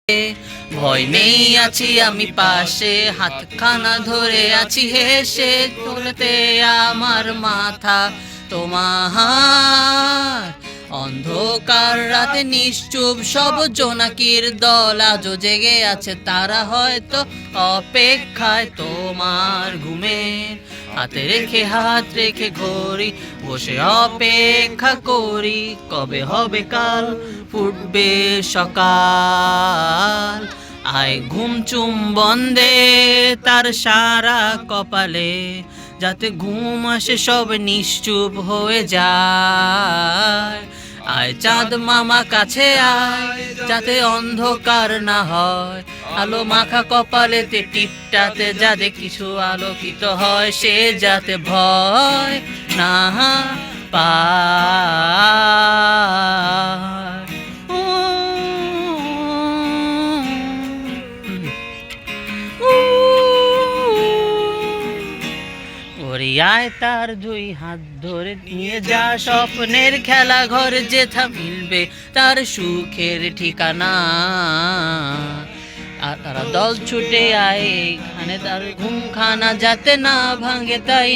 ভয় নেই আছি আমি পাশে, হাতখানা ধরে আছি হেসে, তোলতে আমার মাথা তোমার। অন্ধকার রাতে নিশ্চুপ সব জোনাকির দল আজও জেগে আছে, তারা হয়তো অপেক্ষায় তোমার ঘুমের। হাতে রেখে হাত রেখে ঘড়ি বসে অপেক্ষা করি, কবে হবে কাল, ফুটবে সকাল। আয় ঘুম চুম্বন দে তার সারা কপালে, যাতে ঘুম আসে সব নিশ্চুপ হয়ে যায়। আয় চাঁদ মামা কাছে আয়, যাতে অন্ধকার না হয়, আলো মাখা কপালেতে টিপটাতে যাতে কিছু আলোকিত হয়, সে যাতে ভয় না পায়। ওরে আয় তার দুই হাত ধরে নিয়ে যা স্বপ্নের খেলা ঘর, যেথা মিলবে তার সুখের ঠিকানা। আর তারা দল ছুটে আয় এখানে, তার ঘুমখানা যাতে না ভাঙে তাই